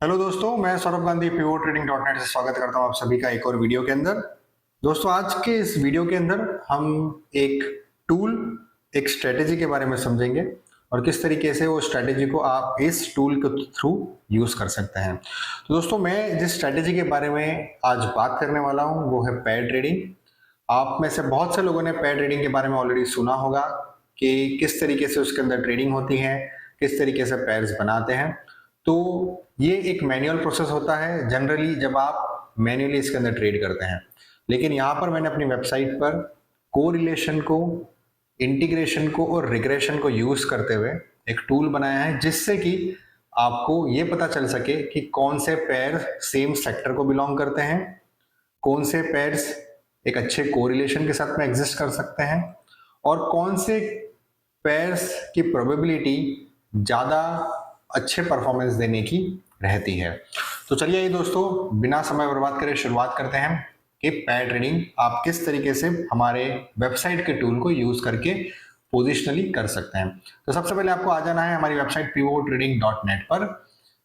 Hello दोस्तों, मैं Saurabh Gandhi pivot trading dot net से स्वागत करता हूं आप सभी का एक और वीडियो के अंदर। दोस्तों, आज के इस वीडियो के अंदर हम एक टूल, एक स्ट्रेटेजी के बारे में समझेंगे और किस तरीके से वो स्ट्रेटेजी को आप इस टूल के थ्रू यूज कर सकते हैं। तो दोस्तों, मैं जिस स्ट्रेटेजी के बारे में आज बात करने वाला हूं वो है पेयर ट्रेडिंग। आप में से बहुत से लोगों ने पेयर ट्रेडिंग के बारे में ऑलरेडी सुना होगा कि किस तरीके से उसके अंदर ट्रेडिंग होती है, किस तरीके से पेयर्स बनाते हैं। तो ये एक मैनुअल प्रोसेस होता है जनरली जब आप मैन्युअली इसके अंदर ट्रेड करते हैं। लेकिन यहाँ पर मैंने अपनी वेबसाइट पर कोरिलेशन को, इंटीग्रेशन को और रिग्रेशन को यूज करते हुए एक टूल बनाया है जिससे कि आपको ये पता चल सके कि कौन से पेयर सेम सेक्टर को बिलोंग करते हैं, कौन से पेयर्स एक अच्छे कोरिलेशन के साथ में एग्जिस्ट कर सकते हैं और कौन से पेयर्स की प्रोबेबिलिटी ज़्यादा अच्छे परफॉर्मेंस देने की रहती है। तो चलिए ये दोस्तों, बिना समय बर्बाद करे शुरुआत करते हैं कि पेयर ट्रेडिंग आप किस तरीके से हमारे वेबसाइट के टूल को यूज करके पोजिशनली कर सकते हैं। तो सबसे पहले आपको आ जाना है हमारी वेबसाइट pivotrading.net पर।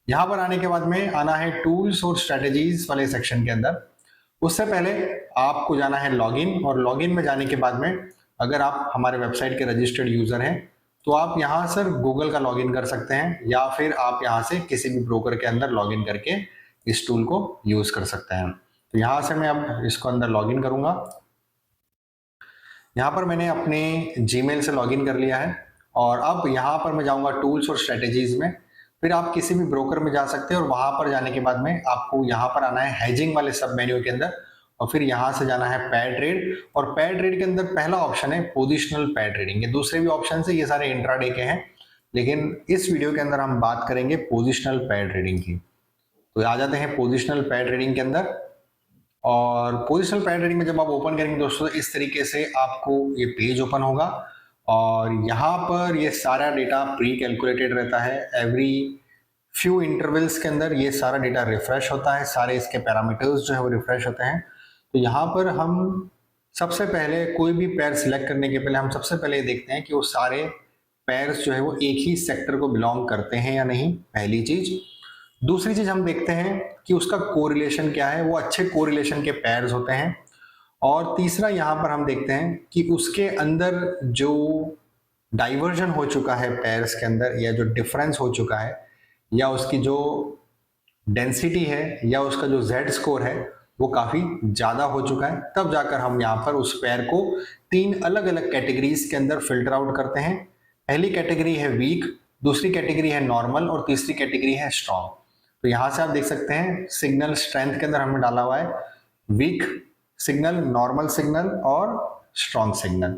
यहाँ पर आने के बाद में आना है टूल्स और स्ट्रेटेजीज वाले सेक्शन के अंदर। उससे पहले आपको जाना है लॉगिन, और लॉगिन में जाने के बाद में अगर आप हमारे वेबसाइट के रजिस्टर्ड यूजर हैं तो आप यहाँ सर गूगल का लॉगिन कर सकते हैं या फिर आप यहाँ से किसी भी ब्रोकर के अंदर लॉगिन करके इस टूल को यूज कर सकते हैं। तो यहाँ से मैं अब इसको अंदर लॉगिन करूंगा। यहाँ पर मैंने अपने जीमेल से लॉगिन कर लिया है और अब यहाँ पर मैं जाऊंगा टूल्स और स्ट्रेटेजीज में। फिर आप किसी भी ब्रोकर में जा सकते हैं और वहां पर जाने के बाद में आपको यहाँ पर आना है हेजिंग वाले सब मेन्यू के अंदर और फिर यहाँ से जाना है पेयर ट्रेड। और पेयर ट्रेड के अंदर पहला ऑप्शन है पोजिशनल पेयर ट्रेडिंग। ये दूसरे भी ऑप्शन है, ये सारे इंट्राडे के हैं, लेकिन इस वीडियो के अंदर हम बात करेंगे पोजिशनल पेयर ट्रेडिंग की। तो आ जाते हैं पोजिशनल पेयर ट्रेडिंग के अंदर। और पोजिशनल पेयर ट्रेडिंग में जब आप ओपन करेंगे दोस्तों, इस तरीके से आपको ये पेज ओपन होगा और यहाँ पर ये सारा डेटा प्री कैलकुलेटेड रहता है। एवरी फ्यू इंटरवल्स के अंदर ये सारा डेटा रिफ्रेश होता है, सारे इसके पैरामीटर्स जो है वो रिफ्रेश होते हैं। तो यहाँ पर हम सबसे पहले कोई भी पेयर सिलेक्ट करने के पहले हम सबसे पहले देखते हैं कि वो सारे पेयर्स जो है वो एक ही सेक्टर को बिलोंग करते हैं या नहीं, पहली चीज। दूसरी चीज हम देखते हैं कि उसका कोरिलेशन क्या है, वो अच्छे कोरिलेशन के पेयर्स होते हैं। और तीसरा यहाँ पर हम देखते हैं कि उसके अंदर जो डाइवर्जन हो चुका है पेयर्स के अंदर, या जो डिफरेंस हो चुका है, या उसकी जो डेंसिटी है, या उसका जो Z स्कोर है वो काफी ज्यादा हो चुका है, तब जाकर हम यहाँ पर उस पेयर को तीन अलग अलग कैटेगरीज के अंदर फिल्टर आउट करते हैं। पहली कैटेगरी है वीक, दूसरी कैटेगरी है नॉर्मल और तीसरी कैटेगरी है स्ट्रॉन्ग। तो यहां से आप देख सकते हैं सिग्नल स्ट्रेंथ के अंदर हमने डाला हुआ है वीक सिग्नल, नॉर्मल सिग्नल और स्ट्रॉन्ग सिग्नल।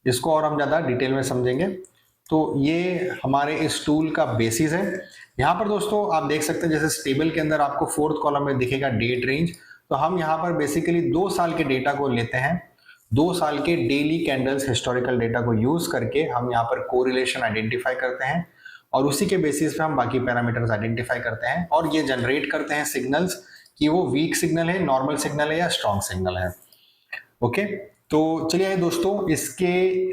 इसको और हम ज्यादा डिटेल में समझेंगे। तो ये हमारे इस टूल का बेसिस है। यहाँ पर दोस्तों आप देख सकते हैं जैसे टेबल के अंदर आपको फोर्थ कॉलम में दिखेगा डेट रेंज। तो हम यहाँ पर बेसिकली 2 साल के डेटा को लेते हैं, 2 साल के डेली कैंडल्स हिस्टोरिकल डेटा को यूज करके हम यहाँ पर कोरिलेशन आइडेंटिफाई करते हैं और उसी के बेसिस पे हम बाकी पैरामीटर्स आइडेंटिफाई करते हैं और ये जनरेट करते हैं सिग्नल्स कि वो वीक सिग्नल है, नॉर्मल सिग्नल है या स्ट्रॉन्ग सिग्नल है। ओके, तो चलिए दोस्तों इसके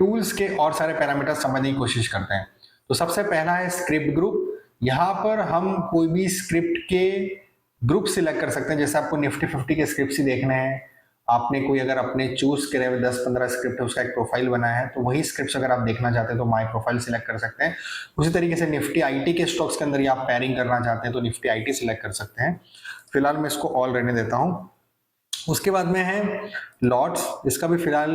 टूल्स के और सारे पैरामीटर्स समझने की कोशिश करते हैं। तो सबसे पहला है स्क्रिप्ट ग्रुप। यहाँ पर हम कोई भी स्क्रिप्ट के ग्रुप सिलेक्ट कर सकते हैं। जैसे आपको निफ्टी 50 के स्क्रिप्ट ही देखने हैं, आपने कोई अगर अपने चूज करे हुए 10-15 स्क्रिप्ट है, उसका एक प्रोफाइल बनाया है, तो वही स्क्रिप्ट अगर आप देखना चाहते हैं तो माई प्रोफाइल सिलेक्ट कर सकते हैं। उसी तरीके से निफ्टी आईटी के स्टॉक्स के अंदर ही आप पेयरिंग करना चाहते हैं तो निफ्टी आईटी सिलेक्ट कर सकते हैं। फिलहाल मैं इसको ऑल रहने देता हूँ। उसके बाद में है लॉट्स, इसका भी फिलहाल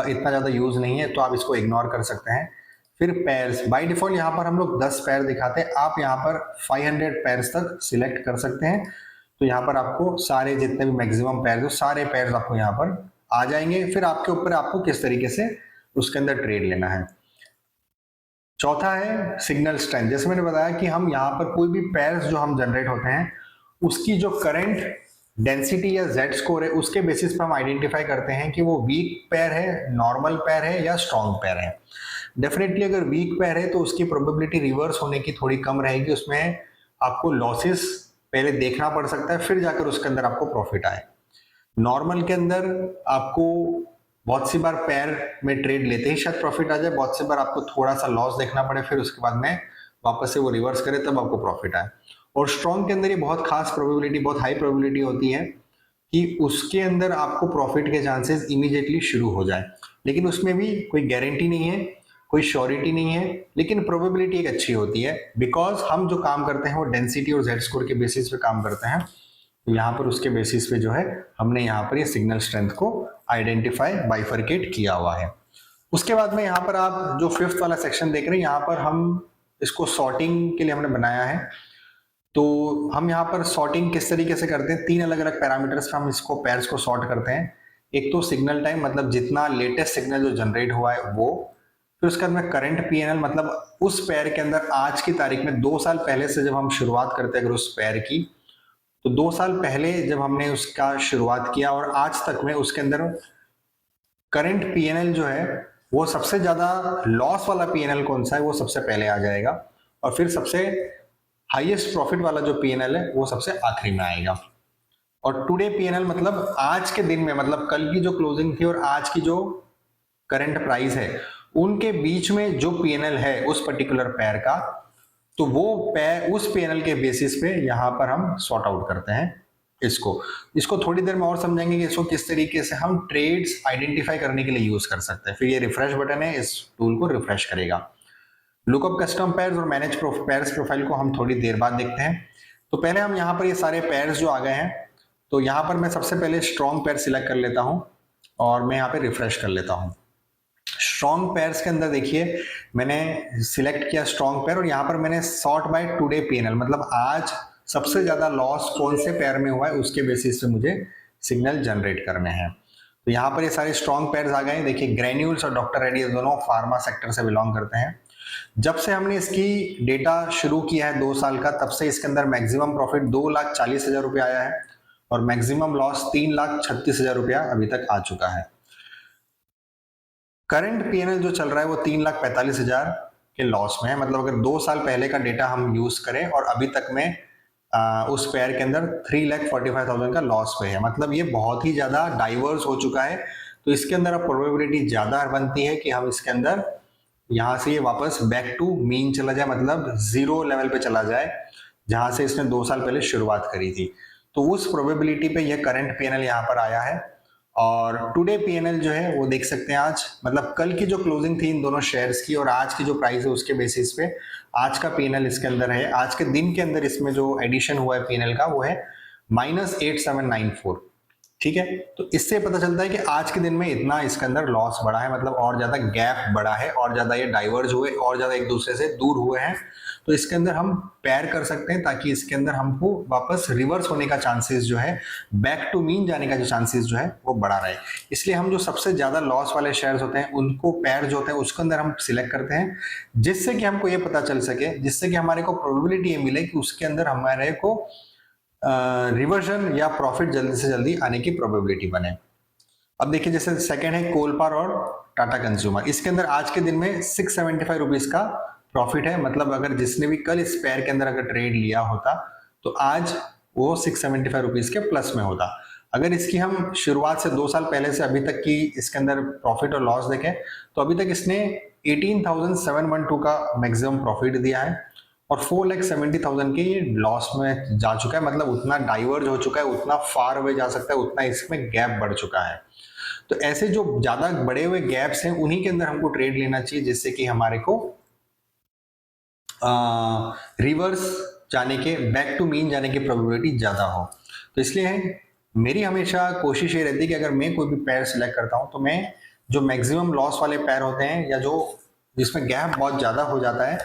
इतना ज्यादा यूज नहीं है तो आप इसको इग्नोर कर सकते हैं। फिर पेयर्स, बाय डिफॉल्ट यहाँ पर हम लोग 10 पेयर दिखाते हैं, आप यहाँ पर 500 पेयर्स तक सिलेक्ट कर सकते हैं। तो यहाँ पर आपको सारे जितने भी मैक्सिमम पेयर्स हो सारे पेयर्स आपको यहाँ पर आ जाएंगे। फिर आपके ऊपर आपको किस तरीके से उसके अंदर ट्रेड लेना है। चौथा है सिग्नल स्ट्रेंथ। जैसे मैंने बताया कि हम यहाँ पर कोई भी पेयर्स जो हम जनरेट होते हैं उसकी जो करंट डेंसिटी या Z स्कोर है उसके बेसिस पर हम आइडेंटिफाई करते हैं कि वो वीक पेयर है, नॉर्मल पेयर है या स्ट्रॉन्ग पेयर है। डेफिनेटली अगर वीक पेयर है तो उसकी प्रोबेबिलिटी रिवर्स होने की थोड़ी कम रहेगी, उसमें आपको लॉसेस पहले देखना पड़ सकता है फिर जाकर उसके अंदर आपको प्रॉफिट आए। नॉर्मल के अंदर आपको बहुत सी बार पेयर में ट्रेड लेते ही शायद प्रॉफिट आ जाए, बहुत सी बार आपको थोड़ा सा लॉस देखना पड़े फिर उसके बाद में वापस से वो रिवर्स करे तब आपको प्रॉफिट आए। और स्ट्रॉन्ग के अंदर ये बहुत खास प्रोबेबिलिटी, बहुत हाई प्रोबेबिलिटी होती है कि उसके अंदर आपको प्रॉफिट के चांसेस इमीडिएटली शुरू हो जाए, लेकिन उसमें भी कोई गारंटी नहीं है, कोई श्योरिटी नहीं है, लेकिन प्रोबेबिलिटी एक अच्छी होती है, बिकॉज हम जो काम करते हैं वो डेंसिटी और जेड स्कोर के बेसिस पे काम करते हैं। तो यहाँ पर उसके बेसिस पे जो है हमने यहाँ पर ये सिग्नल स्ट्रेंथ को आइडेंटिफाई बाइफरकेट किया हुआ है। उसके बाद में यहाँ पर आप जो फिफ्थ वाला सेक्शन देख रहे हैं, यहाँ पर हम इसको सॉर्टिंग के लिए हमने बनाया है। तो हम यहाँ पर सॉर्टिंग किस तरीके से करते हैं, तीन अलग अलग पैरामीटर्स पे हम इसको पेयर्स को सॉर्ट करते हैं। एक तो सिग्नल टाइम, मतलब जितना लेटेस्ट सिग्नल जो जनरेट हुआ है वो, फिर उसके बाद में करंट पीएनएल, मतलब उस पेयर के अंदर आज की तारीख में 2 साल पहले से जब हम शुरुआत करते हैं अगर उस पेयर की, तो 2 साल पहले जब हमने उसका शुरुआत किया और आज तक में उसके अंदर करंट पीएनएल जो है वो सबसे ज्यादा लॉस वाला पीएनएल कौन सा है वो सबसे पहले आ जाएगा, और फिर सबसे हाईएस्ट प्रॉफिट वाला जो पीएनएल है वो सबसे आखिरी में आएगा। और टुडे पीएनएल मतलब आज के दिन में, मतलब कल की जो क्लोजिंग थी और आज की जो करंट प्राइस है उनके बीच में जो पीएनएल है उस पर्टिकुलर पेयर का, तो वो पेयर उस पीएनएल के बेसिस पे यहां पर हम सॉर्ट आउट करते हैं इसको थोड़ी देर में और समझेंगे कि इसको किस तरीके से हम ट्रेड्स आइडेंटिफाई करने के लिए यूज कर सकते हैं। फिर ये रिफ्रेश बटन है, इस टूल को रिफ्रेश करेगा। लुकअप कस्टम पेयर्स और मैनेज पेयर्स प्रोफाइल को हम थोड़ी देर बाद देखते हैं। तो पहले हम यहाँ पर ये सारे पेयर्स जो आ गए हैं, तो यहाँ पर मैं सबसे पहले स्ट्रॉन्ग पेयर सिलेक्ट कर लेता हूँ और मैं यहाँ पे रिफ्रेश कर लेता हूँ। स्ट्रॉन्ग पेयर्स के अंदर देखिए मैंने सिलेक्ट किया स्ट्रॉन्ग पेयर और यहाँ पर मैंने सॉर्ट बाय टुडे पीएनएल, मतलब आज सबसे ज्यादा लॉस कौन से पेयर में हुआ है उसके बेसिस पे मुझे सिग्नल जनरेट करने हैं। तो यहाँ पर ये सारे स्ट्रॉन्ग पेयर्स आ गए। देखिए ग्रेन्यूल्स और डॉक्टर रेड्डी दोनों फार्मा सेक्टर से बिलोंग करते हैं। जब से हमने इसकी डेटा शुरू किया है 2 साल का, तब से इसके अंदर मैक्सिमम प्रॉफिट 2,40,000 रुपया आया है और मैक्सिमम लॉस 3,36,000 रुपया अभी तक आ चुका है। करंट पीएनएल जो चल रहा है वो 3,45,000 के लॉस में है, मतलब अगर 2 साल पहले का डेटा हम यूज करें और अभी तक में उस पेयर के अंदर 3,45,000 का लॉस पे है, मतलब ये बहुत ही ज्यादा डाइवर्स हो चुका है। तो इसके अंदर अब प्रोबेबिलिटी ज्यादा बनती है कि हम इसके अंदर यहां से ये वापस बैक टू मीन चला जाए, मतलब जीरो लेवल पे चला जाए जहां से इसने 2 साल पहले शुरुआत करी थी। तो उस प्रोबेबिलिटी पे ये करंट पीएनएल यहाँ पर आया है। और टुडे पीएनएल जो है वो देख सकते हैं आज, मतलब कल की जो क्लोजिंग थी इन दोनों शेयर्स की और आज की जो प्राइस है उसके बेसिस पे आज का पीएनएल इसके अंदर है। आज के दिन के अंदर इसमें जो एडिशन हुआ है पीएनएल का वो है -8794। ठीक है, तो इससे पता चलता है कि आज के दिन में इतना इसके अंदर लॉस बढ़ा है, मतलब और ज्यादा गैप बढ़ा है और ज्यादा ये डाइवर्ज हुए और ज्यादा एक दूसरे से दूर हुए हैं। तो इसके अंदर हम पैर कर सकते हैं ताकि इसके अंदर हमको वापस रिवर्स होने का चांसेस जो है, बैक टू मीन जाने का जो चांसेस जो है वो बढ़ा रहे। इसलिए हम जो सबसे ज्यादा लॉस वाले शेयर्स होते हैं उनको पैर जो होते हैं उसके अंदर हम सिलेक्ट करते हैं, जिससे कि हमको ये पता चल सके, जिससे कि हमारे को प्रोबेबिलिटी ये मिले कि उसके अंदर हमारे को रिवर्जन या प्रॉफिट जल्दी से जल्दी आने की प्रोबेबिलिटी बने। अब देखिए जैसे सेकंड है कोलपार और टाटा कंज्यूमर, इसके अंदर आज के दिन में 675 रुपीज का प्रॉफिट है, मतलब अगर जिसने भी कल इस पेयर के अंदर अगर ट्रेड लिया होता तो आज वो 675 रुपीज के प्लस में होता। अगर इसकी हम शुरुआत से 2 साल पहले से अभी तक की इसके अंदर प्रॉफिट और लॉस देखें तो अभी तक इसने 18,712 का मैक्सिमम प्रॉफिट दिया है और 4,70,000 के ये लॉस में जा चुका है, मतलब उतना डाइवर्ज हो चुका है, उतना फार अवे जा सकता है, उतना इसमें गैप बढ़ चुका है। तो ऐसे जो ज्यादा बड़े हुए गैप्स हैं उन्हीं के अंदर हमको ट्रेड लेना चाहिए, जिससे कि हमारे को रिवर्स जाने के, बैक टू मीन जाने की प्रोबेबिलिटी ज्यादा हो। तो इसलिए मेरी हमेशा कोशिश ये रहती है कि अगर मैं कोई भी पैर सिलेक्ट करता हूं तो मैं जो मैक्सिमम लॉस वाले पैर होते हैं या जो जिसमें गैप बहुत ज्यादा हो जाता है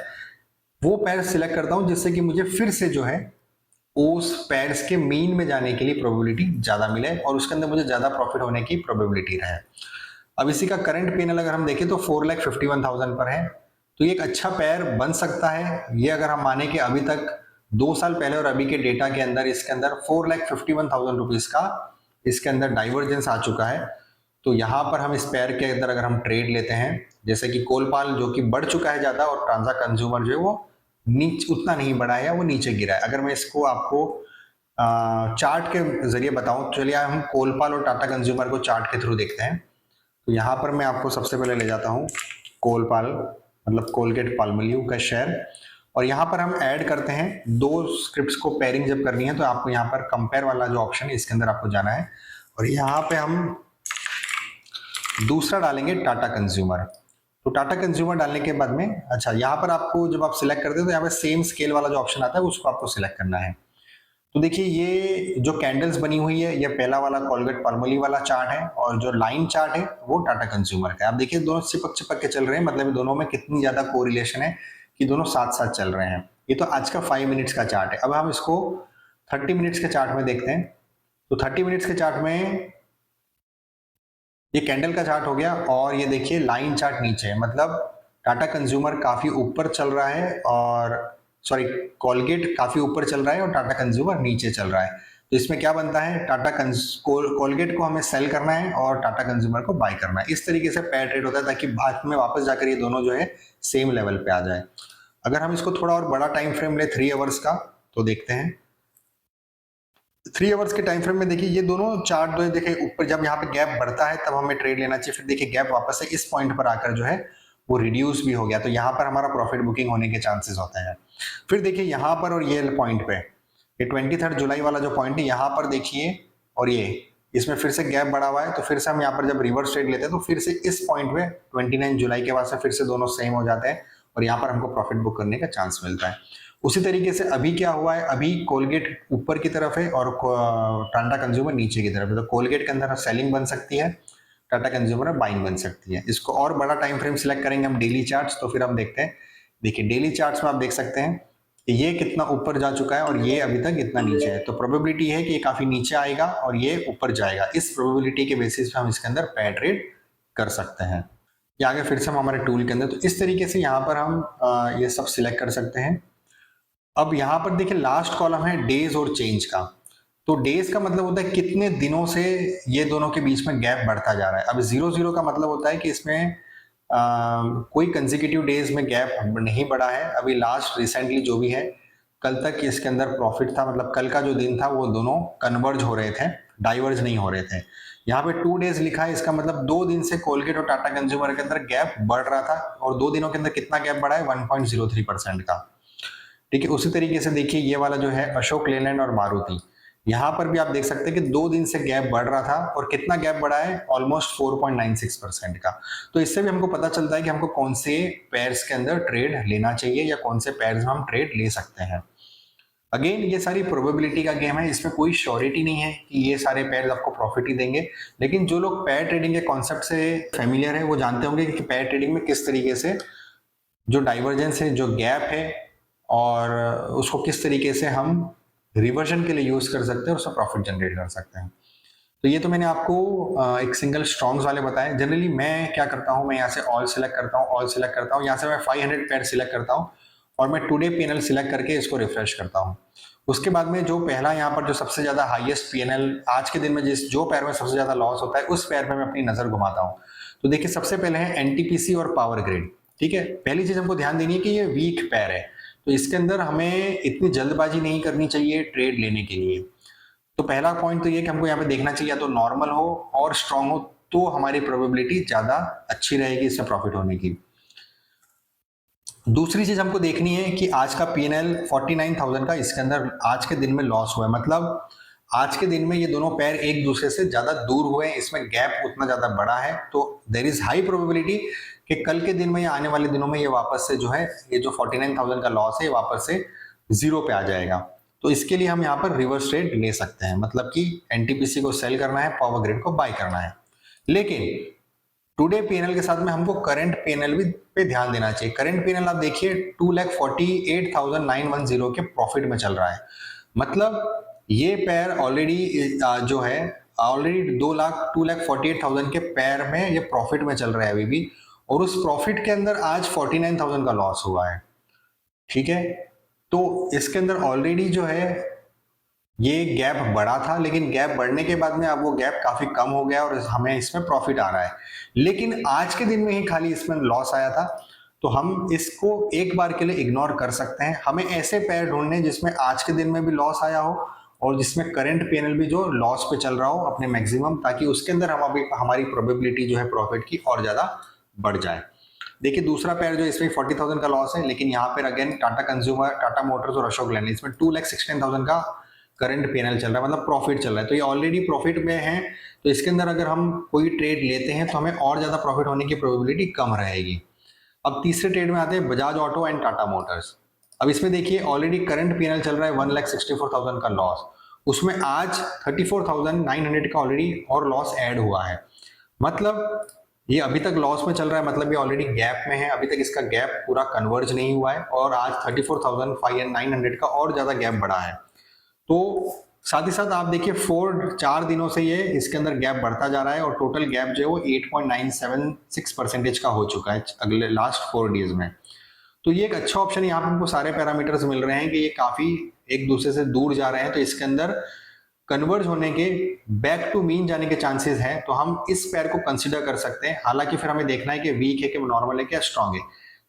वो पैर सिलेक्ट करता हूं, जिससे कि मुझे फिर से जो है उस पैर्स के मीन में जाने के लिए प्रोबेबिलिटी ज्यादा मिले और उसके अंदर मुझे ज्यादा प्रॉफिट होने की प्रोबेबिलिटी रहे। अब इसी का करंट पीएनएल अगर हम देखें तो 4,51,000 पर है, तो ये एक अच्छा पैर बन सकता है। ये अगर हम माने कि अभी तक 2 साल पहले और अभी के डेटा के अंदर इसके अंदर 4,51,000 रुपीज का इसके अंदर डाइवर्जेंस आ चुका है, तो यहाँ पर हम इस पैर के अंदर अगर हम ट्रेड लेते हैं, जैसे कि कोलपाल जो कि बढ़ चुका है ज्यादा और टाटा कंज्यूमर जो है वो नीचे उतना नहीं बढ़ा है या वो नीचे गिरा है। अगर मैं इसको आपको चार्ट के जरिए बताऊं, चलिए हम कोलपाल और टाटा कंज्यूमर को चार्ट के थ्रू देखते हैं। तो यहाँ पर मैं आपको सबसे पहले ले जाता हूँ कोलपाल, मतलब कोलगेट पाल्मोलिव का शेयर। और यहाँ पर हम ऐड करते हैं दो स्क्रिप्ट्स को पेयरिंग जब करनी है तो आपको यहाँ पर कंपेयर वाला जो ऑप्शन है इसके अंदर आपको जाना है और यहाँ पे हम दूसरा डालेंगे टाटा कंज्यूमर। तो टाटा कंज्यूमर डालने के बाद में अच्छा यहाँ पर आपको जब आप सिलेक्ट करते हो तो यहाँ पे सेम स्केल वाला जो ऑप्शन आता है उसको आपको सिलेक्ट करना है। तो देखिए ये जो कैंडल्स बनी हुई है ये पहला वाला कोलगेट पाल्मोलिव वाला चार्ट है और जो लाइन चार्ट है वो टाटा कंज्यूमर का है। आप देखिए दोनों चिपक चिपक के चल रहे हैं, मतलब दोनों में कितनी ज्यादा कोरिलेशन है कि दोनों साथ साथ चल रहे हैं। ये तो आज का 5 मिनट्स का चार्ट है। अब हम इसको 30 मिनट्स के चार्ट में देखते हैं। तो 30 मिनट्स के चार्ट में ये कैंडल का चार्ट हो गया और ये देखिए लाइन चार्ट नीचे है, मतलब टाटा कंज्यूमर काफी ऊपर चल रहा है और सॉरी कोलगेट काफी ऊपर चल रहा है और टाटा कंज्यूमर नीचे चल रहा है। तो इसमें क्या बनता है, कोलगेट को हमें सेल करना है और टाटा कंज्यूमर को बाय करना है। इस तरीके से पेयर ट्रेड होता है ताकि बाद में वापस जाकर ये दोनों जो है सेम लेवल पे आ जाए। अगर हम इसको थोड़ा और बड़ा टाइम फ्रेम ले 3 आवर्स का तो देखते हैं 3 आवर्स के टाइम फ्रेम में देखिए ये दोनों चार्ट जो है देखिए ऊपर जब यहाँ पे गैप बढ़ता है तब हमें ट्रेड लेना चाहिए। फिर देखिए गैप वापस से इस पॉइंट पर आकर जो है वो रिड्यूस भी हो गया, तो यहाँ पर हमारा प्रॉफिट बुकिंग होने के चांसेस होते हैं। फिर देखिए यहाँ पर और ये पॉइंट पे ये 23 जुलाई वाला जो पॉइंट है यहाँ पर देखिए और ये इसमें फिर से गैप बढ़ा हुआ है। तो फिर से हम यहाँ पर जब रिवर्स ट्रेड लेते हैं तो फिर से इस पॉइंट पे 29 जुलाई के बाद से फिर से दोनों सेम हो जाते हैं और यहाँ पर हमको प्रॉफिट बुक करने का चांस मिलता है। उसी तरीके से अभी क्या हुआ है, अभी कोलगेट ऊपर की तरफ है और टाटा कंज्यूमर नीचे की तरफ है। तो कोलगेट के अंदर सेलिंग बन सकती है, टाटा कंज्यूमर में बाइंग बन सकती है। इसको और बड़ा टाइम फ्रेम सिलेक्ट करेंगे हम डेली चार्ट्स, तो फिर हम देखते हैं। देखिए डेली चार्ट्स में आप देख सकते हैं कि ये कितना ऊपर जा चुका है और ये अभी तक इतना नीचे है। तो प्रोबेबिलिटी है कि ये काफी नीचे आएगा और ये ऊपर जाएगा। इस प्रोबेबिलिटी के बेसिस पे हम इसके अंदर पेयर ट्रेड कर सकते हैं। ये आगे फिर से हम हमारे टूल के अंदर, तो इस तरीके से यहाँ पर हम ये सब सिलेक्ट कर सकते हैं। अब यहाँ पर देखिए लास्ट कॉलम है डेज और चेंज का। तो डेज का मतलब होता है कितने दिनों से ये दोनों के बीच में गैप बढ़ता जा रहा है। अब 0-0 का मतलब होता है कि इसमें कोई कंसेक्यूटिव डेज में गैप नहीं बढ़ा है। अभी लास्ट रिसेंटली जो भी है कल तक इसके अंदर प्रॉफिट था, मतलब कल का जो दिन था वो दोनों कन्वर्ज हो रहे थे, डाइवर्ज नहीं हो रहे थे। यहाँ पे 2 डेज लिखा है, इसका मतलब 2 दिन से कोलगेट और टाटा कंज्यूमर के अंदर गैप बढ़ रहा था और 2 दिनों के अंदर कितना गैप बढ़ा है 1.03% का। ठीक है, उसी तरीके से देखिए ये वाला जो है अशोक लेलैंड और मारुति, यहाँ पर भी आप देख सकते हैं कि 2 दिन से गैप बढ़ रहा था और कितना गैप बढ़ा है ऑलमोस्ट 4.96% का। तो इससे भी हमको पता चलता है कि हमको कौन से पेयर्स के अंदर ट्रेड लेना चाहिए या कौन से पेयर्स में हम ट्रेड ले सकते हैं। अगेन ये सारी प्रोबेबिलिटी का गेम है, इसमें कोई श्योरिटी नहीं है कि ये सारे पेयर्स आपको प्रॉफिट ही देंगे। लेकिन जो लोग पेयर ट्रेडिंग के कॉन्सेप्ट से फेमिलियर है वो जानते होंगे कि पेयर ट्रेडिंग में किस तरीके से जो डाइवर्जेंस है, जो गैप है और उसको किस तरीके से हम रिवर्जन के लिए यूज कर सकते हैं और उससे प्रॉफिट जनरेट कर सकते हैं। तो ये तो मैंने आपको एक सिंगल स्ट्रॉन्ग्स वाले बताए। जनरली मैं क्या करता हूँ, मैं यहाँ से ऑल सिलेक्ट करता हूँ, ऑल सिलेक्ट करता हूँ, यहाँ से मैं 500 पेयर सिलेक्ट करता हूँ और मैं टुडे पीएनएल सिलेक्ट करके इसको रिफ्रेश करता हूँ। उसके बाद में जो पहला यहाँ पर जो सबसे ज्यादा हाईएस्ट पीएनएल आज के दिन में जिस जो पेयर में सबसे ज्यादा लॉस होता है उस पेयर पे मैं अपनी नजर घुमाता हूँ। तो देखिए सबसे पहले है एनटीपीसी और पावर ग्रिड। ठीक है, पहली चीज हमको ध्यान देनी है कि ये वीक पेयर है, तो इसके अंदर हमें इतनी जल्दबाजी नहीं करनी चाहिए ट्रेड लेने के लिए। तो पहला पॉइंट तो ये कि हमको यहाँ पे देखना चाहिए या तो नॉर्मल हो और स्ट्रांग हो, तो हमारी प्रोबेबिलिटी ज्यादा अच्छी रहेगी इससे प्रॉफिट होने की। दूसरी चीज हमको देखनी है कि आज का पीएनएल 49,000 का इसके अंदर आज के दिन में लॉस हुआ है, मतलब आज के दिन में ये दोनों पैर एक दूसरे से ज्यादा दूर हुए हैं, इसमें गैप उतना ज्यादा बड़ा है। तो देर इज हाई प्रोबेबिलिटी कि कल के दिन में या आने वाले दिनों में ये वापस से जो है ये जो 49,000 का लॉस है ये वापस से 0 पे आ जाएगा। तो इसके लिए हम यहाँ पर रिवर्स ट्रेड ले सकते हैं, मतलब कि एनटीपीसी को सेल करना है, पावर ग्रिड को बाय करना है। लेकिन टुडे पीएनएल के साथ में हमको करंट पीएनएल भी पे ध्यान देना चाहिए। करंट पीएनएल आप देखिए 2,48,910 के प्रॉफिट में चल रहा है, मतलब ये पैर ऑलरेडी जो है ऑलरेडी 2,48,000 के पैर में ये प्रॉफिट में चल रहा है अभी भी, और उस प्रॉफिट के अंदर आज 49,000 का लॉस हुआ है। ठीक है, तो इसके अंदर ऑलरेडी जो है ये गैप बढ़ा था, लेकिन गैप बढ़ने के बाद में अब वो गैप काफी कम हो गया और हमें इसमें प्रॉफिट आ रहा है। लेकिन आज के दिन में ही खाली इसमें लॉस आया था, तो हम इसको एक बार के लिए इग्नोर कर सकते हैं। हमें ऐसे पेयर ढूंढने जिसमें आज के दिन में भी लॉस आया हो और जिसमें करंट पीएनएल भी जो लॉस पे चल रहा हो अपने मैक्सिमम, ताकि उसके अंदर हम अभी हमारी प्रोबेबिलिटी जो है प्रॉफिट की और ज्यादा बढ़ जाए। देखिए दूसरा पेयर जो इसमें 40,000 का लॉस है, लेकिन यहाँ पर again Tata consumer, Tata Motors और अशोक लेलैंड इसमें 2,16,000 का करंट पीएनएल चल रहा है, मतलब प्रॉफिट चल रहा है। तो ये ऑलरेडी प्रॉफिट में है, तो इसके अंदर अगर हम कोई ट्रेड लेते हैं तो हमें और ज्यादा प्रॉफिट होने की प्रोबेबिलिटी कम रहेगी। अब तीसरे ट्रेड में आते हैं Bajaj auto and Tata Motors. अब इसमें देखिए ऑलरेडी करंट पीएनएल चल रहा है 1,64,000 का लॉस, उसमें आज 34,900 का ऑलरेडी और लॉस ऐड हुआ है। मतलब ये अभी तक लॉस में चल रहा है, मतलब ये ऑलरेडी गैप में है, अभी तक इसका गैप पूरा कन्वर्ज नहीं हुआ है और आज 34,900 का और ज्यादा गैप बढ़ा है। तो साथ ही साथ आप देखिए 4 दिनों से ये इसके अंदर गैप बढ़ता जा रहा है और टोटल गैप जो है वो 8.976% का हो चुका है अगले लास्ट 4 डेज में। तो ये एक अच्छा ऑप्शन है, यहाँ पे हमको सारे पैरामीटर्स मिल रहे हैं कि ये काफी एक दूसरे से दूर जा रहे हैं, तो इसके अंदर कन्वर्ज होने के, बैक टू मीन जाने के चांसेस हैं, तो हम इस पैर को कंसिडर कर सकते हैं। हालांकि फिर हमें देखना है कि वीक है कि नॉर्मल है क्या स्ट्रांग है।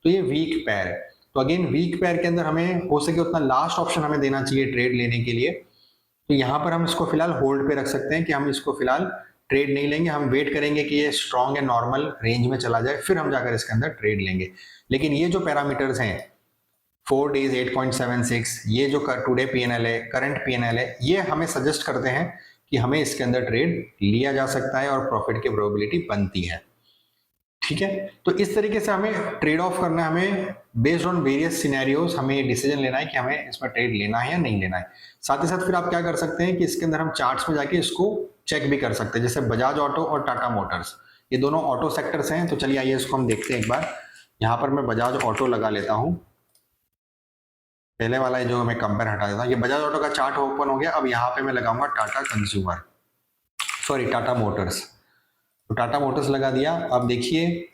तो ये वीक पैर है, तो अगेन वीक पैर के अंदर हमें हो सके उतना लास्ट ऑप्शन हमें देना चाहिए ट्रेड लेने के लिए। तो यहाँ पर हम इसको फिलहाल होल्ड पे रख सकते हैं कि हम इसको फिलहाल ट्रेड नहीं लेंगे, हम वेट करेंगे कि ये स्ट्रांग या नॉर्मल रेंज में चला जाए, फिर हम जाकर इसके अंदर ट्रेड लेंगे। लेकिन ये जो पैरामीटर्स हैं 4 डेज 8.76, ये जो टुडे पीएनएल है, करंट पीएनएल है, ये हमें सजेस्ट करते हैं कि हमें इसके अंदर ट्रेड लिया जा सकता है और प्रॉफिट की प्रोबेबिलिटी बनती है। ठीक है, तो इस तरीके से हमें ट्रेड ऑफ करना है, हमें बेस्ड ऑन वेरियस सिनेरियोज हमें ये डिसीजन लेना है कि हमें इसमें ट्रेड लेना है या नहीं लेना है। साथ ही साथ फिर आप क्या कर सकते हैं कि इसके अंदर हम चार्ट्स में जाके इसको चेक भी कर सकते हैं, जैसे बजाज ऑटो और टाटा मोटर्स, ये दोनों ऑटो सेक्टर्स हैं। तो चलिए आइए इसको हम देखते हैं एक बार। यहाँ पर मैं बजाज ऑटो लगा लेता हूँ, पहले वाला जो मैं कंपेयर हटा देता हूँ। ये बजाज ऑटो का चार्ट ओपन हो गया। अब यहाँ पे मैं लगाऊंगा Tata consumer, sorry Tata Motors. तो टाटा मोटर्स लगा दिया। अब देखिए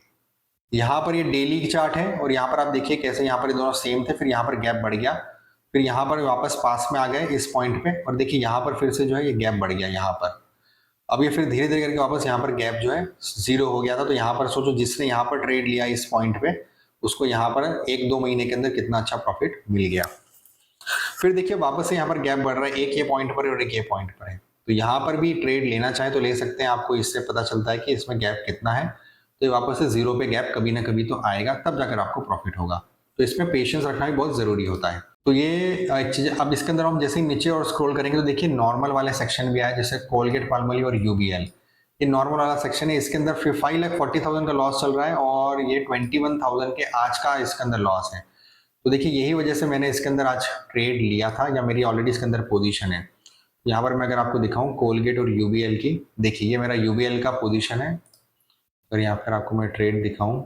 यहाँ पर ये डेली चार्ट है और यहाँ पर आप देखिए कैसे यहाँ पर ये दोनों सेम थे, फिर यहाँ पर गैप बढ़ गया, फिर यहाँ पर वापस पास में आ गए इस पॉइंट पे, और देखिए यहाँ पर फिर से जो है ये गैप बढ़ गया यहाँ पर। अब ये फिर धीरे धीरे करके वापस यहाँ पर गैप जो है 0 हो गया था। तो यहाँ पर सोचो जिसने यहाँ पर ट्रेड लिया इस पॉइंट पे, उसको यहाँ पर 1-2 महीने के अंदर कितना अच्छा प्रॉफिट मिल गया। फिर देखिए वापस से यहाँ पर गैप बढ़ रहा है, एक ये पॉइंट पर है और एक ये पॉइंट पर है। तो यहाँ पर भी ट्रेड लेना चाहे तो ले सकते हैं, आपको इससे पता चलता है कि इसमें गैप कितना है। तो ये वापस से 0 पे गैप कभी ना कभी तो आएगा, तब जाकर आपको प्रॉफिट होगा। तो इसमें पेशेंस रखना भी बहुत जरूरी होता है। तो ये एक चीज। अब इसके अंदर हम जैसे ही नीचे और स्क्रॉल करेंगे तो देखिए नॉर्मल वाले सेक्शन भी आए, जैसे कोलगेट पाल्मोलिव और यूबीएल। ये नॉर्मल वाला सेक्शन है, इसके अंदर 5,40,000 का लॉस चल रहा है और ये 21,000 के आज का इसके अंदर लॉस है। तो देखिए यही वजह से मैंने इसके अंदर आज ट्रेड लिया था, या मेरी ऑलरेडी इसके अंदर पोजीशन है। यहाँ पर मैं अगर आपको दिखाऊं कोलगेट और यूबीएल की, देखिए ये मेरा यूबीएल का पोजीशन है और यहाँ पर आपको मैं ट्रेड दिखाऊं,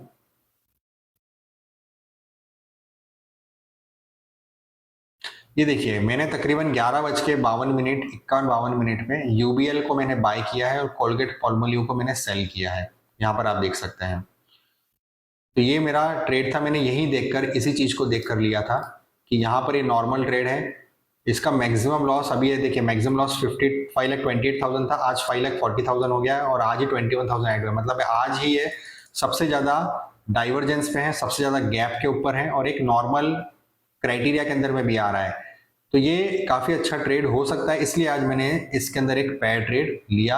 ये देखिए मैंने तकरीबन 11:52 51 मिनट में यूबीएल को मैंने बाय किया है और कोलगेट पाल्मोलिव को मैंने सेल किया है। यहाँ पर आप देख सकते हैं। तो ये मेरा ट्रेड था, मैंने यही देखकर, इसी चीज को देखकर लिया था कि यहाँ पर ये नॉर्मल ट्रेड है। इसका मैक्सिमम लॉस अभी है, देखिए मैक्सिमम लॉस 5,28,000 था, आज 5,40,000 हो गया है और आज ही 21,000 ऐड हुआ। मतलब आज ही ये सबसे ज्यादा डाइवर्जेंस पे है, सबसे ज्यादा गैप के ऊपर है और एक नॉर्मल क्राइटेरिया के अंदर में भी आ रहा है। तो ये काफी अच्छा ट्रेड हो सकता है, इसलिए आज मैंने इसके अंदर एक पेयर ट्रेड लिया।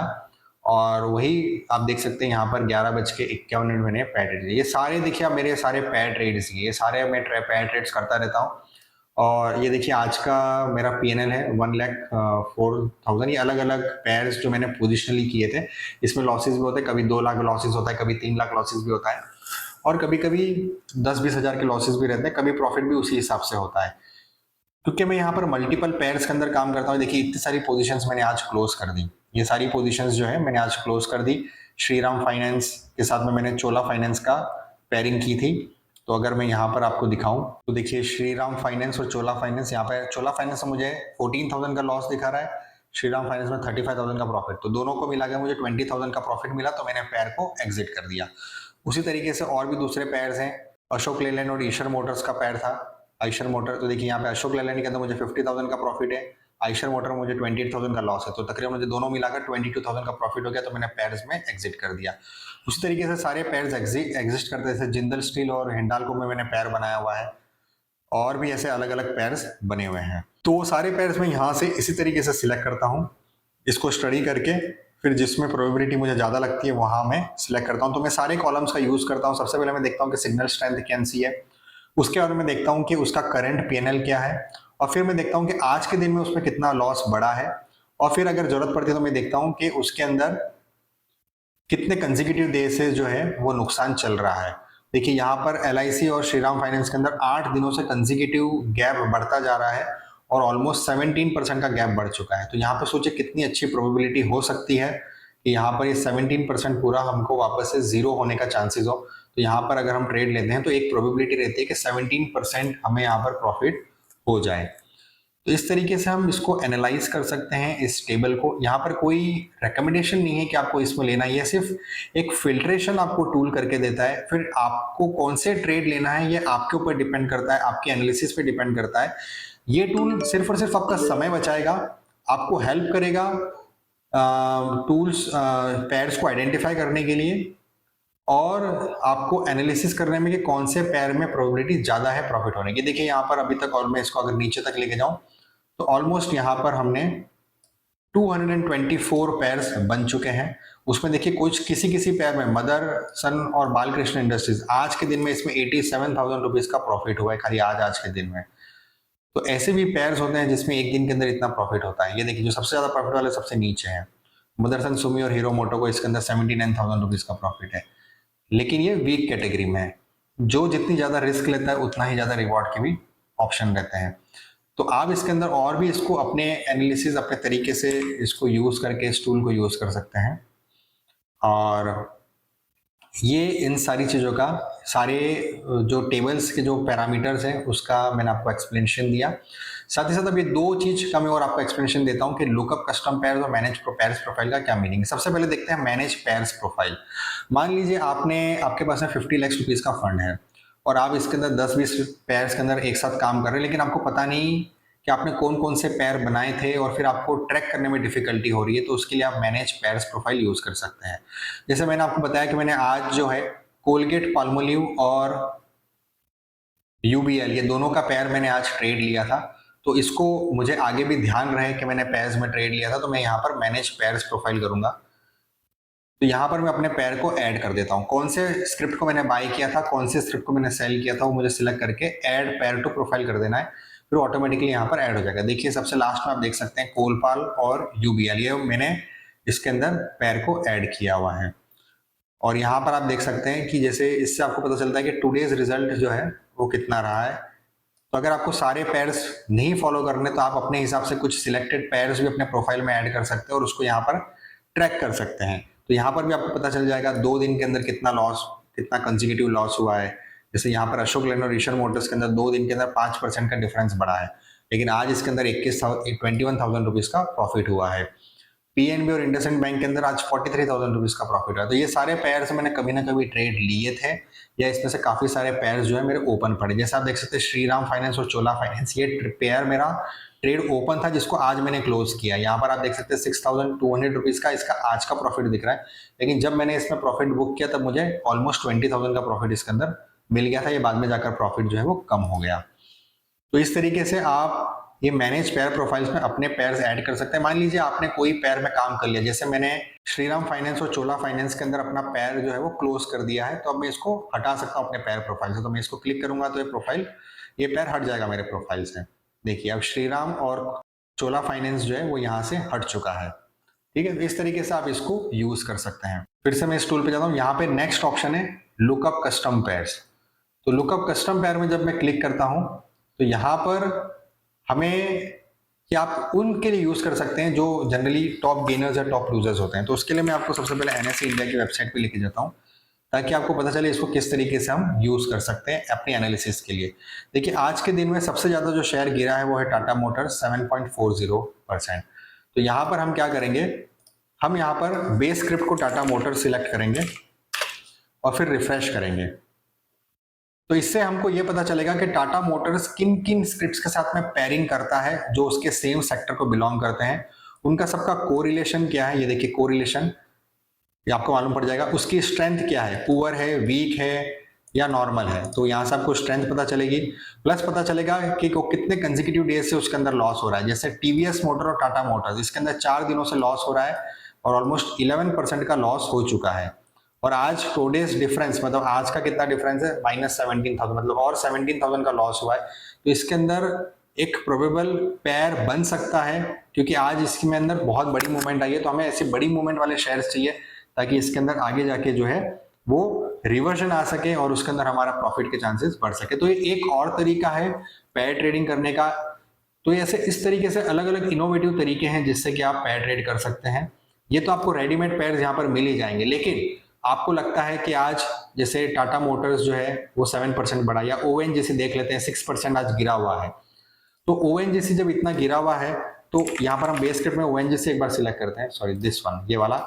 और वही आप देख सकते हैं यहाँ पर 11:51 मैंने पेयर ट्रेड लिया। ये सारे देखिए आप मेरे सारे पेयर ट्रेड्स, ये सारे मैं पेयर ट्रेड्स करता रहता हूँ। और ये देखिए आज का मेरा पीएनएल है 1,04,000। ये अलग अलग पेयर्स जो मैंने पोजिशनली किए थे, इसमें लॉसेस भी होते हैं, कभी 2 लाख लॉसेस होता है, कभी 3 लाख लॉसेस भी होता है और कभी कभी 10-20 हजार के लॉसेस भी रहते हैं, कभी प्रॉफिट भी उसी हिसाब से होता है। क्योंकि मैं यहाँ पर मल्टीपल पेयर्स के अंदर काम करता हूँ। देखिए इतनी सारी पोजीशंस मैंने आज क्लोज कर दी, ये सारी पोजीशंस जो है मैंने आज क्लोज कर दी। श्रीराम फाइनेंस के साथ में मैंने चोला फाइनेंस का पेयरिंग की थी। तो अगर मैं यहाँ पर आपको दिखाऊं तो देखिए श्रीराम फाइनेंस और चोला फाइनेंस, यहाँ पे चोला फाइनेंस में मुझे 14,000 का लॉस दिखा रहा है, श्रीराम फाइनेंस में 35,000 का प्रॉफिट। तो दोनों को मिला के मुझे 20,000 का प्रॉफिट मिला, तो मैंने पेयर को एग्जिट कर दिया। उसी तरीके से और भी दूसरे पेयर्स हैं, अशोक लेलैंड और ईशर मोटर्स का पेयर था, आइशर मोटर। तो देखिए यहाँ पे अशोक लेलैंड के अंदर मुझे 50,000 का प्रॉफिट है, आइशर मोटर में मुझे 28,000 का लॉस है। तो तकरीबन मुझे दोनों मिलाकर 22,000 का प्रॉफिट हो गया, तो मैंने पेयर्स में एग्जिट कर दिया। उसी तरीके से सारे पेयर्स एग्जिस्ट करते थे, जिंदल स्टील और हिंडाल्को में मैंने पेयर बनाया हुआ है और भी ऐसे अलग अलग पेयर्स बने हुए हैं। तो सारे पेयर्स मैं यहाँ से इसी तरीके से सिलेक्ट करता हूँ, इसको स्टडी करके फिर जिसमें प्रोबेबिलिटी मुझे ज़्यादा लगती है वहाँ मैं सिलेक्ट करता हूँ। तो मैं सारे कॉलम्स का यूज़ करता हूँ। सबसे पहले मैं देखता हूँ कि सिग्नल स्ट्रेंथ क्या है, उसके बाद मैं देखता हूँ कि उसका करंट पीएनएल क्या है, और फिर मैं देखता हूँ कि आज के दिन में उसमें कितना लॉस बढ़ा है, और फिर अगर जरूरत पड़ती है तो मैं देखता हूँ कि उसके अंदर कितने कंसेक्यूटिव डे से जो है वो नुकसान चल रहा है। देखिए यहाँ पर एलआईसी और श्रीराम फाइनेंस के अंदर 8 दिनों से कंसेक्यूटिव गैप बढ़ता जा रहा है और ऑलमोस्ट 17% का गैप बढ़ चुका है। तो यहाँ पर सोचिए कितनी अच्छी प्रोबेबिलिटी हो सकती है कि यहाँ पर ये 17% पूरा हमको वापस से जीरो होने का चांसेस हो। तो यहाँ पर अगर हम ट्रेड लेते हैं तो एक प्रोबेबिलिटी रहती है कि 17% हमें यहाँ पर प्रॉफिट हो जाए। तो इस तरीके से हम इसको एनालाइज कर सकते हैं इस टेबल को। यहाँ पर कोई रिकमेंडेशन नहीं है कि आपको इसमें लेना है, ये सिर्फ एक फिल्ट्रेशन आपको टूल करके देता है। फिर आपको कौन से ट्रेड लेना है ये आपके ऊपर डिपेंड करता है, आपके एनालिसिस पे डिपेंड करता है। ये टूल सिर्फ और सिर्फ आपका समय बचाएगा, आपको हेल्प करेगा टूल्स पेयर्स को आइडेंटिफाई करने के लिए, और आपको एनालिसिस करने में कि कौन से पेयर में प्रोबेबिलिटी ज्यादा है प्रॉफिट होने की। देखिए यहाँ पर अभी तक, और मैं इसको अगर नीचे तक लेके जाऊं तो ऑलमोस्ट यहाँ पर हमने 224 पेयर्स बन चुके हैं। उसमें देखिए कुछ किसी किसी पेयर में मदर सन और बालकृष्ण इंडस्ट्रीज आज के दिन में इसमें 87,000 रुपीज का प्रॉफिट हुआ है खाली आज के दिन में। तो ऐसे भी पेयर्स होते हैं जिसमें एक दिन के अंदर इतना प्रॉफिट होता है। ये देखिए जो सबसे ज्यादा प्रॉफिट वाले सबसे नीचे है मदरसन सुमी और हीरो मोटो को, इसके अंदर 79,000 रुपीज का प्रॉफिट है। लेकिन ये वीक कैटेगरी में है, जो जितनी ज्यादा रिस्क लेता है उतना ही ज्यादा रिवॉर्ड के भी ऑप्शन रहते हैं। तो आप इसके अंदर और भी इसको अपने एनालिसिस अपने तरीके से इसको यूज करके इस टूल को यूज कर सकते हैं। और ये इन सारी चीज़ों का, सारे जो टेबल्स के जो पैरामीटर्स हैं उसका मैंने आपको एक्सप्लेनेशन दिया। साथ ही साथ अब ये दो चीज का मैं और आपको एक्सप्लेनेशन देता हूँ कि लुकअप कस्टम पेयर्स और मैनेज पेयर्स प्रोफाइल का क्या मीनिंग है। सबसे पहले देखते हैं मैनेज पेयर्स प्रोफाइल। मान लीजिए आपके पास में 50 लाख रुपीज का फंड है और आप इसके अंदर 10-20 पेयर्स के अंदर एक साथ काम कर रहे हैं, लेकिन आपको पता नहीं कि आपने कौन कौन से पेयर बनाए थे और फिर आपको ट्रैक करने में डिफिकल्टी हो रही है। तो उसके लिए आप मैनेज पेयर्स प्रोफाइल यूज कर सकते हैं। जैसे मैंने आपको बताया कि मैंने आज जो है कोलगेट पाल्मोलिव और यूबीएल ये दोनों का पेयर मैंने आज ट्रेड लिया था। तो इसको मुझे आगे भी ध्यान रहे कि मैंने पेयर्स में ट्रेड लिया था, तो मैं यहाँ पर मैनेज पेयर्स प्रोफाइल करूंगा। तो यहाँ पर मैं अपने पेयर को ऐड कर देता हूँ। कौन से स्क्रिप्ट को मैंने बाय किया था, कौन से स्क्रिप्ट को मैंने सेल किया था, वो मुझे सिलेक्ट करके ऐड पेयर टू प्रोफाइल कर देना है, फिर ऑटोमेटिकली यहाँ पर ऐड हो जाएगा। देखिए सबसे लास्ट में आप देख सकते हैं कोलपाल और यूबीएल, ये मैंने इसके अंदर पेयर को ऐड किया हुआ है। और यहाँ पर आप देख सकते हैं कि जैसे इससे आपको पता चलता है कि टुडेज रिजल्ट जो है वो कितना रहा है। तो अगर आपको सारे पेयर्स नहीं फॉलो करने तो आप अपने हिसाब से कुछ सिलेक्टेड पेयर्स भी अपने प्रोफाइल में ऐड कर सकते हैं और उसको यहाँ पर ट्रैक कर सकते हैं। तो यहाँ पर भी आपको पता चल जाएगा 2 दिन के अंदर कितना लॉस, कितना कंसेक्यूटिव लॉस हुआ है। जैसे यहाँ पर अशोक लेलैंड और ईशर मोटर्स के अंदर 2 दिन के अंदर 5% का डिफरेंस बढ़ा है, लेकिन आज इसके अंदर 21,000 रुपीज का प्रॉफिट हुआ है। पीएनबी और इंडसइंड बैंक के अंदर आज 43,000 रुपीज का प्रॉफिट है। तो ये सारे पेयर्स मैंने कभी ना कभी ट्रेड लिए थे, या इसमें से काफी सारे पेयर्स जो है मेरे ओपन पड़े। जैसे आप देख सकते हैं श्रीराम फाइनेंस और चोला फाइनेंस, ये पेयर मेरा ट्रेड ओपन था जिसको आज मैंने क्लोज किया। यहाँ पर आप देख सकते हैं 6,200 रुपीज का इसका आज का प्रॉफिट दिख रहा है, लेकिन जब मैंने इसमें प्रॉफिट बुक किया तब मुझे ऑलमोस्ट 20,000 का प्रॉफिट इसके अंदर मिल गया था। ये बाद में जाकर प्रॉफिट जो है वो कम हो गया। तो इस तरीके से आप ये मैनेज पेयर प्रोफाइल्स में अपने पेयर्स ऐड कर सकते हैं। मान लीजिए आपने कोई पेयर में काम कर लिया, जैसे मैंने श्रीराम फाइनेंस और चोला फाइनेंस के अंदर अपना पेयर जो है वो क्लोज कर दिया है, तो अब मैं इसको हटा सकता हूँ अपने पेयर प्रोफाइल से। तो मैं इसको क्लिक करूंगा तो ये पेयर हट जाएगा मेरे प्रोफाइल से। देखिए अब श्रीराम और चोला फाइनेंस जो है वो यहाँ से हट चुका है। ठीक है, इस तरीके से आप इसको यूज कर सकते हैं। फिर से मैं इस टूल पे जाता हूँ, यहाँ पे नेक्स्ट ऑप्शन है लुकअप कस्टम पेयर्स। तो लुकअप कस्टम पेयर में जब मैं क्लिक करता हूँ तो यहाँ पर हमें कि आप उनके लिए यूज कर सकते हैं जो जनरली टॉप गेनर्स या टॉप लूजर्स होते हैं। तो उसके लिए मैं आपको सबसे पहले एनएससी इंडिया की वेबसाइट पे लेके जाता हूँ, ताकि आपको पता चले इसको किस तरीके से हम यूज कर सकते हैं अपनी एनालिसिस के लिए। देखिए आज के दिन में सबसे ज्यादा जो शेयर गिरा है वो है टाटा मोटर्स 7.40%। तो यहाँ पर हम क्या करेंगे, हम यहाँ पर बेस स्क्रिप्ट को टाटा मोटर्स सिलेक्ट करेंगे और फिर रिफ्रेश करेंगे। तो इससे हमको ये पता चलेगा कि टाटा मोटर्स किन किन स्क्रिप्ट्स के साथ में पेयरिंग करता है जो उसके सेम सेक्टर को बिलोंग करते हैं, उनका सबका कोरिलेशन क्या है। ये देखिए कोरिलेशन, ये आपको मालूम पड़ जाएगा। उसकी स्ट्रेंथ क्या है, पुअर है, वीक है या नॉर्मल है। तो यहाँ से आपको स्ट्रेंथ पता चलेगी, प्लस पता चलेगा कि वो कितने कंसेक्यूटिव डेज से उसके अंदर लॉस हो रहा है। जैसे टीवीएस मोटर और टाटा मोटर्स, इसके अंदर 4 दिनों से लॉस हो रहा है, और ऑलमोस्ट 11% का लॉस हो चुका है। और आज टुडेज डिफरेंस मतलब आज का कितना डिफरेंस है, -17,000, मतलब और 17,000 का लॉस हुआ है। तो इसके अंदर एक प्रोबेबल पेयर बन सकता है, क्योंकि आज इसके अंदर बहुत बड़ी मूवमेंट आई है। तो हमें ऐसी बड़ी मूवमेंट वाले शेयर्स चाहिए ताकि इसके अंदर आगे जाके जो है वो रिवर्जन आ सके और उसके अंदर हमारा प्रॉफिट के चांसेस बढ़ सके। तो ये एक और तरीका है पेयर ट्रेडिंग करने का। तो ऐसे इस तरीके से अलग अलग इनोवेटिव तरीके हैं जिससे कि आप पेयर ट्रेड कर सकते हैं। ये तो आपको रेडीमेड पेयर यहाँ पर मिल ही जाएंगे, लेकिन आपको लगता है कि आज जैसे टाटा मोटर्स जो है वो 7% बढ़ा, या ओएनजीसी देख लेते हैं 6% आज गिरा हुआ है। तो ओएनजीसी जब इतना गिरा हुआ है तो यहाँ पर हम बेस केप में ओएनजीसी एक बार सिलेक्ट करते हैं, सॉरी दिस वन, ये वाला,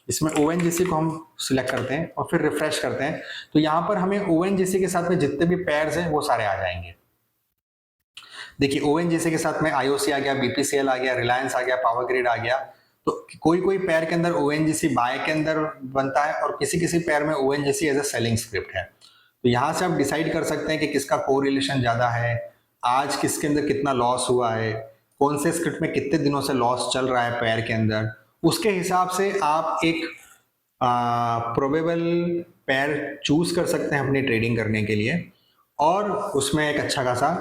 इसमें ओएनजीसी को हम सिलेक्ट करते हैं और फिर रिफ्रेश करते हैं। तो यहाँ पर हमें ओएनजीसी के साथ में जितने भी पेयर्स हैं वो सारे आ जाएंगे। देखिए ओएनजीसी के साथ में आईओसी आ गया, बीपीसीएल आ गया, रिलायंस आ गया, पावर ग्रिड आ गया। तो कोई कोई पेयर के अंदर ओएनजीसी बाय के अंदर बनता है और किसी किसी पेयर में ONGC as a selling script है। तो यहाँ से आप डिसाइड कर सकते हैं कि किसका कोरिलेशन ज्यादा है, आज किसके अंदर कितना लॉस हुआ है, कौन से स्क्रिप्ट में कितने दिनों से लॉस चल रहा है पेयर के अंदर। उसके हिसाब से आप एक प्रोबेबल पेयर चूज कर सकते हैं अपनी ट्रेडिंग करने के लिए और उसमें एक अच्छा खासा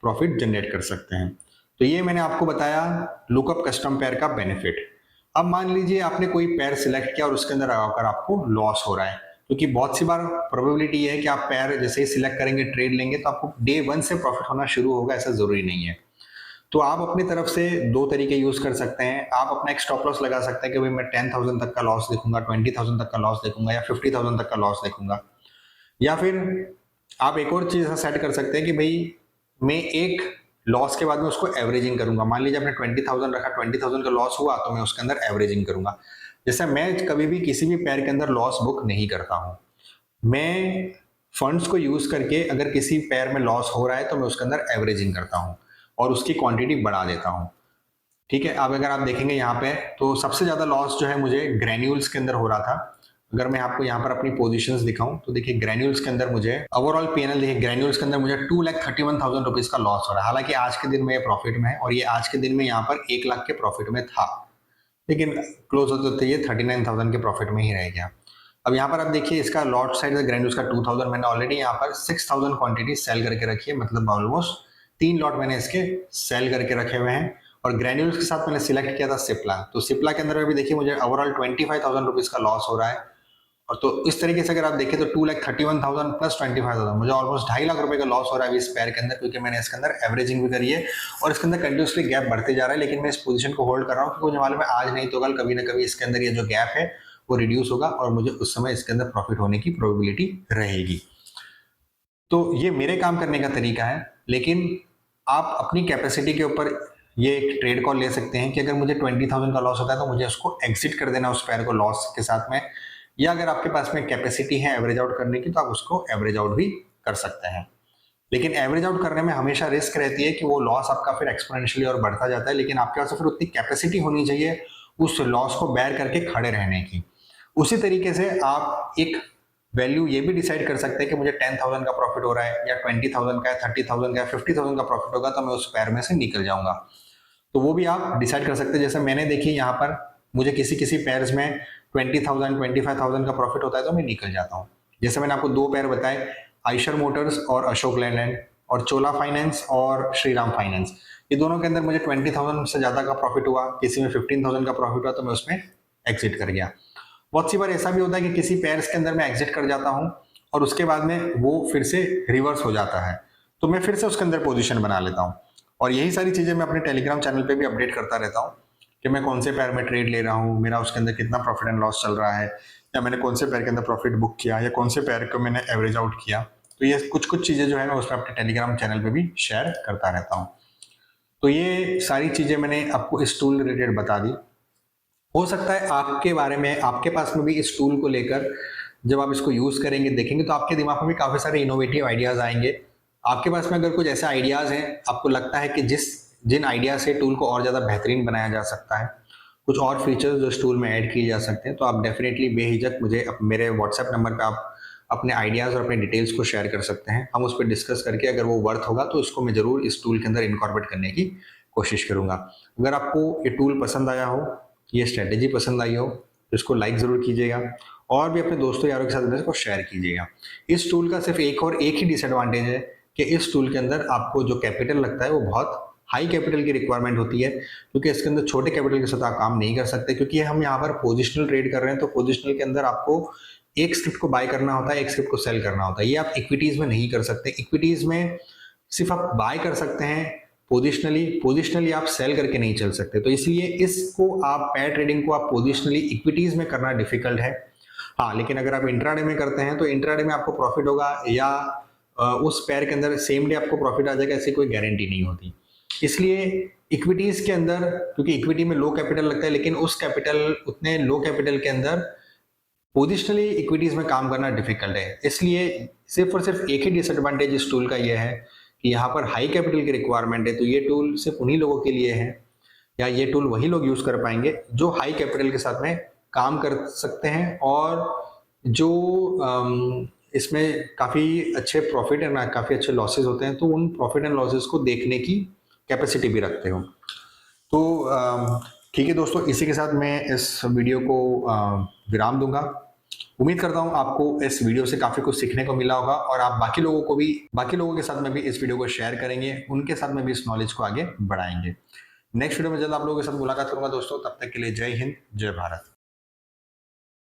प्रॉफिट जनरेट कर सकते हैं। तो ये मैंने आपको बताया लुकअप कस्टम पेयर का बेनिफिट। अब मान लीजिए आपने कोई पेयर सिलेक्ट किया और उसके अंदर आकर आपको लॉस हो रहा है, क्योंकि बहुत सी बार प्रोबेबिलिटी ये है कि आप पेयर जैसे ही सिलेक्ट करेंगे, ट्रेड लेंगे, तो आपको डे 1 से प्रॉफिट होना शुरू होगा, ऐसा जरूरी नहीं है। तो आप अपनी तरफ से दो तरीके यूज कर सकते हैं। आप अपना एक स्टॉप लॉस लगा सकते हैं कि भाई मैं 10,000 तक का लॉस देखूंगा, 20,000 तक का लॉस देखूंगा, या 50,000 तक का लॉस देखूंगा। या फिर आप एक और चीज सेट कर सकते हैं कि भाई मैं एक लॉस के बाद में उसको एवरेजिंग करूंगा। मान लीजिए आपने 20,000 रखा, 20,000 का लॉस हुआ तो मैं उसके अंदर एवरेजिंग करूंगा। जैसे मैं कभी भी किसी भी पेयर के अंदर लॉस बुक नहीं करता हूं, मैं फंड्स को यूज करके अगर किसी पेयर में लॉस हो रहा है तो मैं उसके अंदर एवरेजिंग करता हूं और उसकी क्वांटिटी बढ़ा देता हूं। ठीक है, अब अगर आप देखेंगे यहाँ पे तो सबसे ज्यादा लॉस जो है मुझे ग्रेन्यूल्स के अंदर हो रहा था। अगर मैं आपको यहाँ पर अपनी पोजीशंस दिखाऊं तो देखिए ग्रेन्यूल्स के अंदर मुझे ओवरऑल पीएनएल देखिए, ग्रेन्यूल्स के अंदर मुझे 2,31,000 रुपीज का लॉस हो रहा है। हालांकि आज के दिन में ये प्रॉफिट में है और ये आज के दिन में यहाँ पर 1 लाख के प्रॉफिट में था, लेकिन क्लोज होते ये 39,000 के प्रॉफिट में ही रह गया। अब यहाँ पर आप देखिए इसका लॉट साइड ग्रेन्यूल्स का 2,000, मैंने ऑलरेडी यहाँ पर 6,000 क्वांटिटी सेल करके रखी है, मतलब ऑलमोस्ट 3 लॉट मैंने इसके सेल करके रखे हुए हैं। और ग्रेन्यूल्स के साथ मैंने सिलेक्ट किया था सिप्ला, तो सिप्ला के अंदर में भी देखिए मुझे ओवरऑल 25,000 रुपीज का लॉस हो रहा है। और तो इस तरीके से अगर आप देखें तो 2,31,000 प्लस 25,000 मुझे ऑलमोस्ट 2.5 लाख रुपए का लॉस हो रहा है इस पेयर के अंदर, क्योंकि मैंने इसके अंदर एवरेजिंग भी करी है और इसके अंदर कंटिन्यूसली गैप बढ़ते जा रहा है। लेकिन मैं इस पोजीशन को होल्ड कर रहा हूँ क्योंकि मुझे मालूम है आज नहीं तो कल कभी ना कभी इसके अंदर ये जो गैप है वो रिड्यूस होगा और मुझे उस समय इसके अंदर प्रॉफिट होने की प्रोबेबिलिटी रहेगी। तो ये मेरे काम करने का तरीका है, लेकिन आप अपनी कैपेसिटी के ऊपर ये एक ट्रेड कॉल ले सकते हैं कि अगर मुझे 20,000 का लॉस होता है तो मुझे उसको एग्जिट कर देना उस पेयर को लॉस के साथ में, या अगर आपके पास में कैपेसिटी है एवरेज आउट करने की तो आप उसको एवरेज आउट भी कर सकते हैं। लेकिन एवरेज आउट करने में हमेशा रिस्क रहती है कि वो लॉस आपका फिर एक्सपोनेंशियली और बढ़ता जाता है, लेकिन आपके पास फिर उतनी कैपेसिटी होनी चाहिए उस लॉस को बेयर करके खड़े रहने की। उसी तरीके से आप एक वैल्यू ये भी डिसाइड कर सकते हैं कि मुझे 10,000 का प्रॉफिट हो रहा है या 20,000 का, 30,000 का, 50,000 का प्रॉफिट होगा तो मैं उस पेयर में से निकल जाऊंगा। तो वो भी आप डिसाइड कर सकते हैं। जैसे मैंने देखी यहाँ पर मुझे किसी किसी पेयर्स में 20,000 25,000 का प्रॉफिट होता है तो मैं निकल जाता हूँ। जैसे मैंने आपको दो पेयर बताए, आयशर मोटर्स और अशोक लेलैंड, और चोला फाइनेंस और श्रीराम फाइनेंस, ये दोनों के अंदर मुझे 20,000 से ज्यादा का प्रॉफिट हुआ, किसी में 15,000 का प्रॉफिट हुआ तो मैं उसमें एग्जिट कर गया। बहुत सी बार ऐसा भी होता है कि किसी पेयर्स के अंदर मैं एग्जिट कर जाता हूँ और उसके बाद में वो फिर से रिवर्स हो जाता है तो मैं फिर से उसके अंदर पोजीशन बना लेता हूँ। और यही सारी चीजें मैं अपने टेलीग्राम चैनल पे भी अपडेट करता रहता हूँ कि मैं कौन से पेयर में ट्रेड ले रहा हूँ, मेरा उसके अंदर कितना प्रॉफिट एंड लॉस चल रहा है, या मैंने कौन से पेयर के अंदर प्रॉफिट बुक किया, या कौन से पेयर को मैंने एवरेज आउट किया। तो ये कुछ कुछ चीजें जो है मैं उसमें अपने टेलीग्राम चैनल पे भी शेयर करता रहता हूँ। तो ये सारी चीजें मैंने आपको इस टूल रिलेटेड बता दी। हो सकता है आपके बारे में, आपके पास में भी इस टूल को लेकर जब आप इसको यूज करेंगे देखेंगे तो आपके दिमाग में भी काफी सारे इनोवेटिव आइडियाज आएंगे। आपके पास में अगर कुछ ऐसे आइडियाज हैं, आपको लगता है कि जिन आइडिया से टूल को और ज्यादा बेहतरीन बनाया जा सकता है, कुछ और फीचर्स जो इस टूल में ऐड किए जा सकते हैं, तो आप डेफिनेटली बेहिचक मुझे मेरे व्हाट्सएप नंबर पे आप अपने आइडियाज और अपने डिटेल्स को शेयर कर सकते हैं। हम उस पर डिस्कस करके अगर वो वर्थ होगा तो उसको मैं जरूर इस टूल के अंदर इनकॉर्पोरेट करने की कोशिश करूंगा। अगर आपको ये टूल पसंद आया हो ये स्ट्रेटेजी पसंद आई हो तो इसको लाइक ज़रूर कीजिएगा और भी अपने दोस्तों यारों के साथ इसको शेयर कीजिएगा। इस टूल का सिर्फ एक ही डिसएडवांटेज है कि इस टूल के अंदर आपको जो कैपिटल लगता है वो बहुत हाई कैपिटल की रिक्वायरमेंट होती है, क्योंकि इसके अंदर छोटे कैपिटल के साथ आप काम नहीं कर सकते, क्योंकि हम यहाँ पर पोजिशनल ट्रेड कर रहे हैं। तो पोजिशनल के अंदर आपको एक स्क्रिप्ट को बाय करना होता है, एक स्क्रिप्ट को सेल करना होता है। ये आप इक्विटीज में नहीं कर सकते। इक्विटीज में सिर्फ आप बाय कर सकते हैं पोजिशनली आप सेल करके नहीं चल सकते। तो इसलिए इसको आप पेयर ट्रेडिंग को आप पोजिशनली इक्विटीज में करना डिफिकल्ट है। हाँ, लेकिन अगर आप इंट्राडे में करते हैं तो इंट्राडे में आपको प्रॉफिट होगा या उस पेयर के अंदर सेम डे आपको प्रॉफिट आ जाएगा, ऐसी कोई गारंटी नहीं होती। इसलिए इक्विटीज के अंदर, क्योंकि इक्विटी में लो कैपिटल लगता है, लेकिन उतने लो कैपिटल के अंदर पोजिशनली इक्विटीज में काम करना डिफिकल्ट है। इसलिए सिर्फ और सिर्फ एक ही डिसएडवांटेज इस टूल का यह है कि यहाँ पर हाई कैपिटल की रिक्वायरमेंट है। तो ये टूल सिर्फ उन्हीं लोगों के लिए है, या ये टूल वही लोग यूज कर पाएंगे जो हाई कैपिटल के साथ में काम कर सकते हैं और जो इसमें काफ़ी अच्छे प्रॉफिट एंड काफ़ी अच्छे लॉसेज होते हैं, तो उन प्रॉफिट एंड लॉसेज को देखने की कैपेसिटी भी रखते हो। तो ठीक है दोस्तों, इसी के साथ मैं इस वीडियो को विराम दूंगा। उम्मीद करता हूं आपको इस वीडियो से काफ़ी कुछ सीखने को मिला होगा और आप बाकी लोगों के साथ में भी इस वीडियो को शेयर करेंगे, उनके साथ में भी इस नॉलेज को आगे बढ़ाएंगे। नेक्स्ट वीडियो में जल्द आप लोगों के साथ मुलाकात करूंगा दोस्तों। तब तक के लिए जय हिंद, जय भारत।